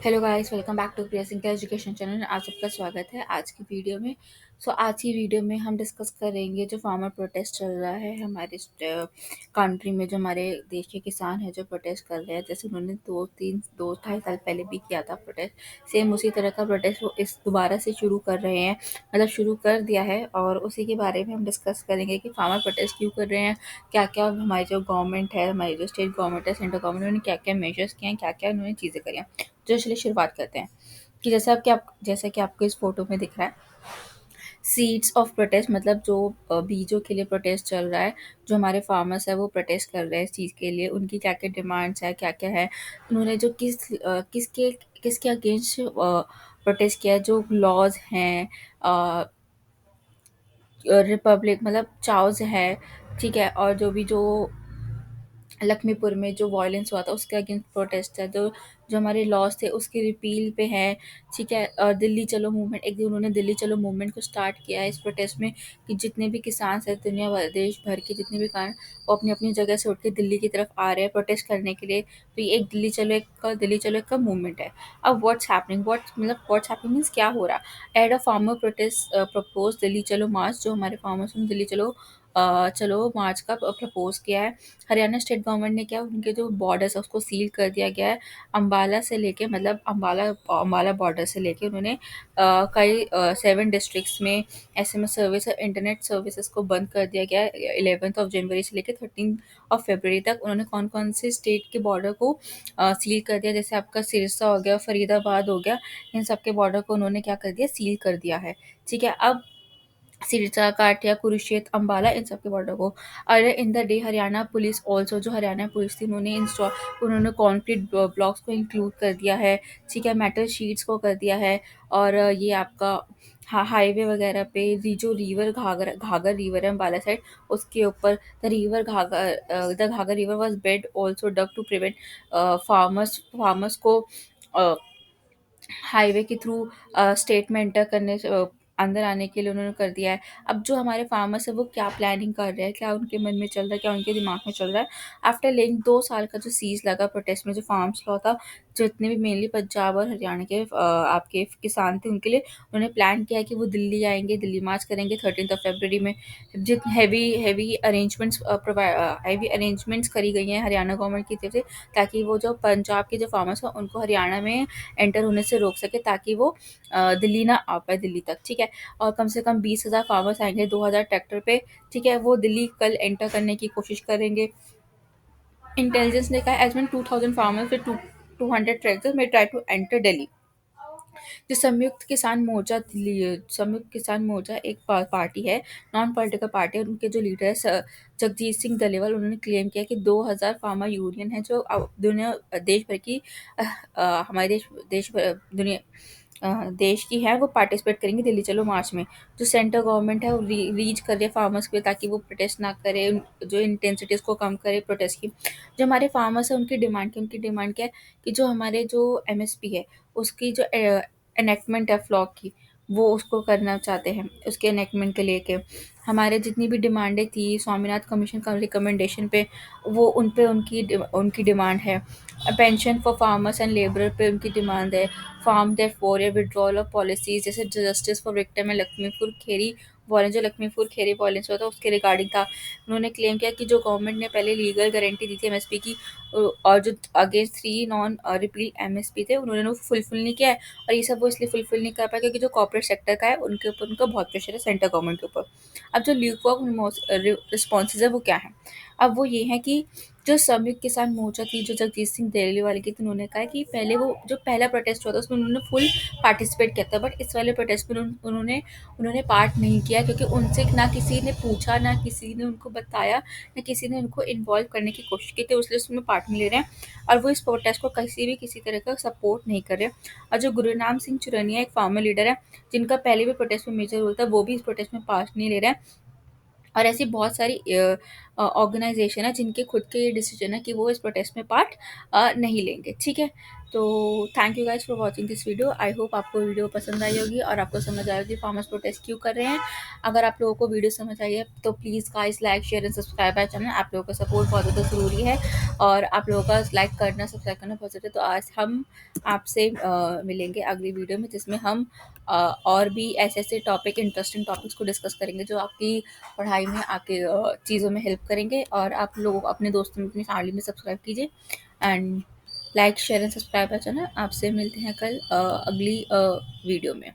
Hello guys, welcome back to Priya Singh का education channel. आप सबका स्वागत है आज की वीडियो में। आज की वीडियो में हम डिस्कस करेंगे जो फार्मर प्रोटेस्ट चल रहा है हमारे कंट्री में। जो हमारे देश के किसान हैं जो प्रोटेस्ट कर रहे हैं, जैसे उन्होंने 2-2.5 साल पहले भी किया था प्रोटेस्ट, सेम उसी तरह का प्रोटेस्ट वो इस दोबारा से शुरू कर रहे हैं, मतलब शुरू कर दिया है। और उसी के बारे में हम डिस्कस करेंगे कि फार्मर प्रोटेस्ट क्यों कर रहे हैं, क्या क्या हमारी जो गवर्नमेंट है, हमारी जो स्टेट गवर्नमेंट है, सेंट्रल गवर्नमेंट, उन्होंने क्या क्या मेजर्स किए हैं, क्या क्या उन्होंने चीज़ें करी हैं। तो चलिए शुरुआत करते हैं कि जैसा कि आपको इस फोटो में दिख रहा है, सीड्स ऑफ प्रोटेस्ट, मतलब जो बीजों के लिए प्रोटेस्ट चल रहा है। जो हमारे फार्मर्स है वो प्रोटेस्ट कर रहे हैं इस चीज़ के लिए, उनकी क्या क्या डिमांड्स है, क्या क्या है, उन्होंने जो किसके अगेंस्ट प्रोटेस्ट किया है, जो लॉज हैं, रिपब्लिक मतलब चाउज है, ठीक है। और जो लखीमपुर में जो वायलेंस हुआ था उसके अगेंस्ट प्रोटेस्ट है, जो जो हमारे लॉज थे उसकी रिपील पे है, ठीक है। और दिल्ली चलो मूवमेंट, एक दिन उन्होंने दिल्ली चलो मूवमेंट को स्टार्ट किया है इस प्रोटेस्ट में, कि जितने भी किसान हैं दुनिया भर, देश भर के जितने भी किसान, वो अपनी अपनी जगह से उठ के दिल्ली की तरफ आ रहे हैं प्रोटेस्ट करने के लिए। तो ये एक दिल्ली चलो एक का मूवमेंट है। अब व्हाट्स हैपनिंग मीन्स क्या हो रहा है। Add a farmer protest propose Delhi चलो मार्च, जो हमारे फार्मर्स ने दिल्ली चलो मार्च का प्रपोज किया है। हरियाणा स्टेट गवर्नमेंट ने क्या, उनके जो बॉर्डर्स है उसको सील कर दिया गया है। अम्बाला से लेके, मतलब अम्बाला बॉर्डर से लेके उन्होंने कई 7 डिस्ट्रिक्ट्स में एसएमएस सर्विस और इंटरनेट सर्विसेज को बंद कर दिया गया है। 11 जनवरी से लेकर 13 फरवरी तक उन्होंने कौन कौन से स्टेट के बॉर्डर को सील कर दिया, जैसे आपका सिरसा हो गया, फरीदाबाद हो गया, इन सब के बॉर्डर को उन्होंने क्या कर दिया, सील कर दिया है, ठीक है। अब सिरसा, काठिया, कुरुक्षेत्र, अम्बाला, इन सब के बॉर्डर को। और in the day Haryana police also, जो हरियाणा पुलिस थी उन्होंने कॉन्क्रीट ब्लॉक्स को इंक्लूड कर दिया है, ठीक है, मेटल शीट्स को कर दिया है। और ये आपका हाईवे वगैरह पे जो रिवर घाघर रिवर है अम्बाला साइड, उसके ऊपर the Ghaggar river was bed also dug to prevent farmers को हाईवे के थ्रू स्टेट में एंटर करने से अंदर आने के लिए उन्होंने कर दिया है। अब जो हमारे फार्मर्स है वो क्या प्लानिंग कर रहे हैं, क्या उनके मन में चल रहा है, क्या उनके दिमाग में चल रहा है। आफ्टर लेइंग 2 साल का जो सीज लगा प्रोटेस्ट में, जो फार्म्स लॉ था, जितने भी मेनली पंजाब और हरियाणा के आपके किसान थे, उनके लिए उन्होंने प्लान किया है कि वो दिल्ली आएंगे, दिल्ली मार्च करेंगे 13 फरवरी में। जित हैवी अरेंजमेंट्स करी गई हैं हरियाणा गवर्नमेंट की तरफ से, ताकि वो जो पंजाब के जो फार्मर्स हैं उनको हरियाणा में एंटर होने से रोक सके, ताकि वो दिल्ली ना आ पाए दिल्ली तक, ठीक है। और कम से कम 20,000 फार्मर्स आएंगे, 2,000 ट्रैक्टर पे, ठीक है, वो दिल्ली कल एंटर करने की कोशिश करेंगे। इंटेलिजेंस ने कहा एज 2,000 फार्मर्स विद 200 ट्रैक्टर्स में ट्राई टू एंटर दिल्ली। जो संयुक्त किसान मोर्चा एक पार्टी है, नॉन पॉलिटिकल पार्टी है, और उनके जो लीडर है जगजीत सिंह डलेवाल, उन्होंने क्लेम किया कि 2,000 फार्मर यूनियन है जो दुनिया देश भर की हमारे देश की है, वो पार्टिसिपेट करेंगे दिल्ली चलो मार्च में। जो सेंट्रल गवर्नमेंट है वो रीच कर रही है फार्मर्स के लिए, ताकि वो प्रोटेस्ट ना करे, जो इंटेंसिटी उसको कम करे प्रोटेस्ट की। जो हमारे फार्मर्स है उनकी डिमांड क्या है, कि जो हमारे जो एमएसपी है उसकी जो एनेक्टमेंट है फ्लॉ की, वो उसको करना चाहते हैं। उसके एनेक्टमेंट के लेके हमारे जितनी भी डिमांडें थी स्वामीनाथन कमीशन का रिकमेंडेशन पे, वो उन पे उनकी डिमांड है। Pension for farmers and labour पे उनकी डिमांड है। Farm there for withdrawal of policies, जैसे जस्टिस फॉर विक्टिम है लखीमपुर खेरी वायलेंस, जो लखीमपुर खेरी वायलेंस हुआ था उसके रिगार्डिंग था। उन्होंने क्लेम किया कि जो गवर्नमेंट ने पहले लीगल गारंटी दी थी एमएसपी की, और जो अगेंस्ट 3 नॉन रिपील एमएसपी थे, उन्होंने वो फुलफिल नहीं किया है। और ये सब वो इसलिए फुलफिल नहीं कर पाया क्योंकि जो कॉर्पोरेट सेक्टर का है उनके ऊपर उनका बहुत प्रेशर है सेंट्रल गवर्नमेंट के ऊपर। अब जो ल्यूकवॉर्म रिस्पॉन्सेज है वो क्या है, अब वो ये है कि जो संयुक्त किसान मोर्चा थी, जो जगजीत सिंह डेलीवाल की थी, उन्होंने कहा कि पहले वो जो पहला प्रोटेस्ट हुआ था उसमें उन्होंने फुल पार्टिसिपेट किया था, बट इस वाले प्रोटेस्ट में उन्होंने उन्होंने पार्ट नहीं किया, क्योंकि उनसे ना किसी ने पूछा, ना किसी ने उनको बताया, ना किसी ने उनको इन्वॉल्व करने की कोशिश की थी, इसलिए उसमें पार्ट नहीं ले रहे हैं। और वो इस प्रोटेस्ट को किसी तरह का सपोर्ट नहीं कर रहे। और जो गुरुनाम सिंह चुरनिया एक फार्मर लीडर है, जिनका पहले भी प्रोटेस्ट में मेजर रोल था, वो भी इस प्रोटेस्ट में पार्ट नहीं ले रहे हैं। और ऐसी बहुत सारी ऑर्गेनाइजेशन है जिनके खुद के ये डिसीजन है कि वो इस प्रोटेस्ट में पार्ट नहीं लेंगे, ठीक है। तो thank you guys for watching this video. I hope आपको वीडियो पसंद आई होगी और आपको समझ आया कि फार्मर्स प्रोटेस्ट क्यों कर रहे हैं। अगर आप लोगों को वीडियो समझ आई है तो please guys like share and subscribe my channel. आप लोगों का सपोर्ट बहुत ज़्यादा ज़रूरी है और आप लोगों का लाइक करना सब्सक्राइब करना बहुत ज़रूरी है। तो आज हम आपसे मिलेंगे अगली वीडियो में, जिसमें हम और भी ऐसे ऐसे टॉपिक, इंटरेस्टिंग टॉपिक्स को डिस्कस करेंगे जो आपकी पढ़ाई में, आपके चीज़ों में हेल्प करेंगे। और आप लोगों को अपने दोस्तों में, अपनी फैमिली में सब्सक्राइब कीजिए and like share and subscribe channel. आपसे मिलते हैं कल अगली वीडियो में।